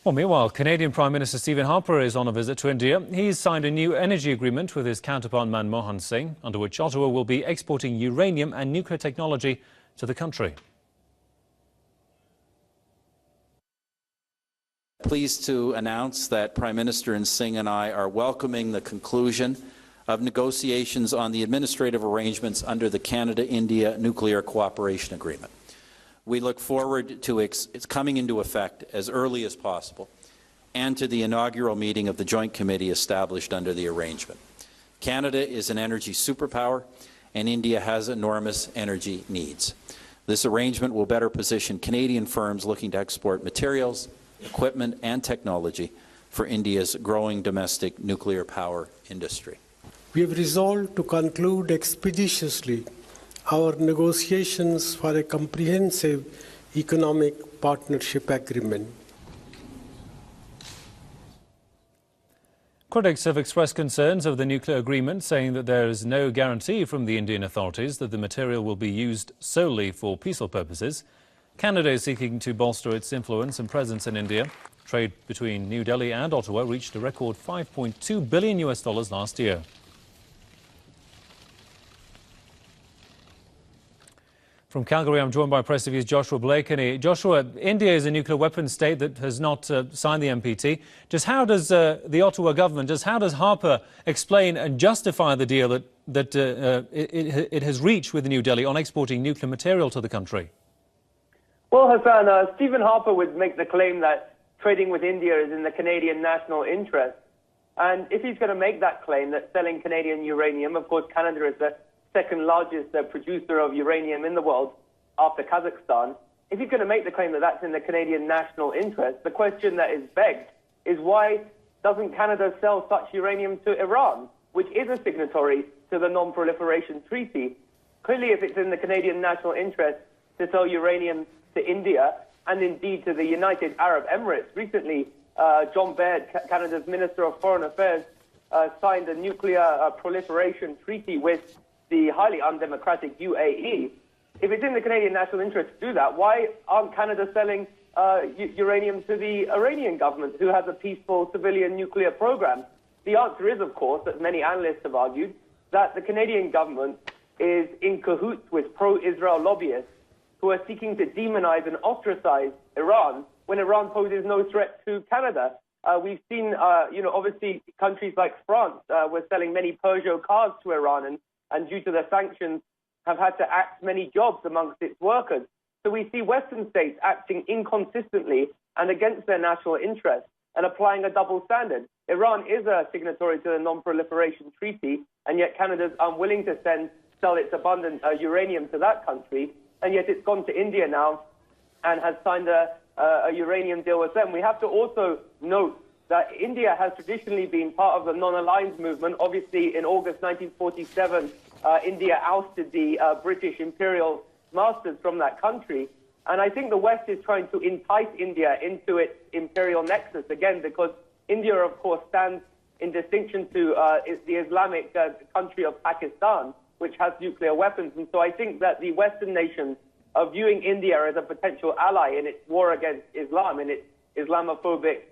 Well, meanwhile, Canadian Prime Minister Stephen Harper is on a visit to India. He's signed a new energy agreement with his counterpart Manmohan Singh, under which Ottawa will be exporting uranium and nuclear technology to the country. Pleased to announce that Prime Minister Singh and I are welcoming the conclusion of negotiations on the administrative arrangements under the Canada-India Nuclear Cooperation Agreement. We look forward to its coming into effect as early as possible and to the inaugural meeting of the Joint Committee established under the arrangement. Canada is an energy superpower and India has enormous energy needs. This arrangement will better position Canadian firms looking to export materials, equipment and technology for India's growing domestic nuclear power industry. We have resolved to conclude expeditiously our negotiations for a comprehensive economic partnership agreement. Critics have expressed concerns over the nuclear agreement, saying that there is no guarantee from the Indian authorities that the material will be used solely for peaceful purposes. Canada is seeking to bolster its influence and presence in India. Trade between New Delhi and Ottawa reached a record $5.2 billion last year. From Calgary, I'm joined by Press TV's Joshua Blakeney. Joshua, India is a nuclear weapons state that has not signed the NPT. Just how does the Ottawa government, how does Harper explain and justify the deal that it has reached with New Delhi on exporting nuclear material to the country? Well, Hassan, Stephen Harper would make the claim that trading with India is in the Canadian national interest. And if he's going to make that claim that selling Canadian uranium, of course, Canada is the second largest producer of uranium in the world after Kazakhstan, if he's going to make the claim that that's in the Canadian national interest, the question that is begged is why doesn't Canada sell such uranium to Iran, which is a signatory to the Non Proliferation Treaty? Clearly, if it's in the Canadian national interest to sell uranium to India and indeed to the United Arab Emirates, recently John Baird, Canada's Minister of Foreign Affairs, signed a nuclear proliferation treaty with the highly undemocratic UAE. If it's in the Canadian national interest to do that, why aren't Canada selling uranium to the Iranian government, who has a peaceful civilian nuclear program? The answer is, of course, as many analysts have argued, that the Canadian government is in cahoots with pro-Israel lobbyists who are seeking to demonize and ostracize Iran when Iran poses no threat to Canada. We've seen, obviously countries like France were selling many Peugeot cars to Iran, and due to the sanctions, have had to axe many jobs amongst its workers. So we see Western states acting inconsistently and against their national interests and applying a double standard. Iran is a signatory to the Non Proliferation Treaty, and yet Canada's unwilling to sell its abundant uranium to that country, and yet it's gone to India now and has signed a uranium deal with them. We have to also note that India has traditionally been part of the non-aligned movement. Obviously, in August 1947, India ousted the British imperial masters from that country. And I think the West is trying to entice India into its imperial nexus again, because India, of course, stands in distinction to the Islamic country of Pakistan, which has nuclear weapons. And so I think that the Western nations are viewing India as a potential ally in its war against Islam, in its Islamophobic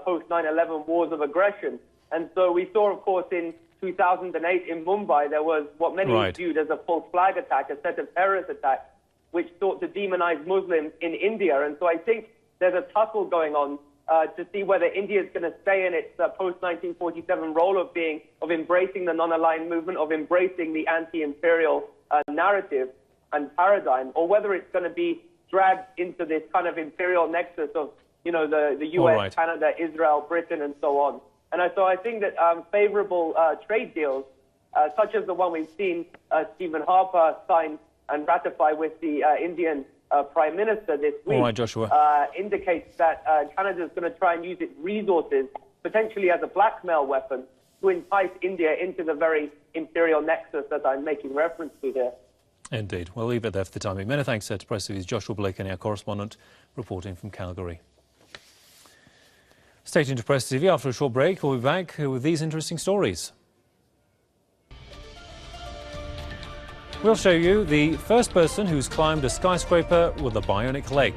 post 9/11 wars of aggression. And so we saw, of course, in 2008 in Mumbai, there was what many viewed as a false flag attack, a set of terrorist attacks, which sought to demonize Muslims in India. And so I think there's a tussle going on to see whether India is going to stay in its post-1947 role of embracing the non-aligned movement, of embracing the anti-imperial narrative and paradigm, or whether it's going to be dragged into this kind of imperial nexus of, the US, Canada, Israel, Britain, and so on. And so I think that favorable trade deals, such as the one we've seen Stephen Harper sign and ratify with the Indian Prime Minister this week, indicates that Canada is going to try and use its resources, potentially as a blackmail weapon, to entice India into the very imperial nexus that I'm making reference to there. Indeed. We'll leave it there for the time being. Many thanks to Press TV's Joshua Blakeney, our correspondent, reporting from Calgary. Stay tuned to Press TV. After a short break, we'll be back with these interesting stories. We'll show you the first person who's climbed a skyscraper with a bionic leg.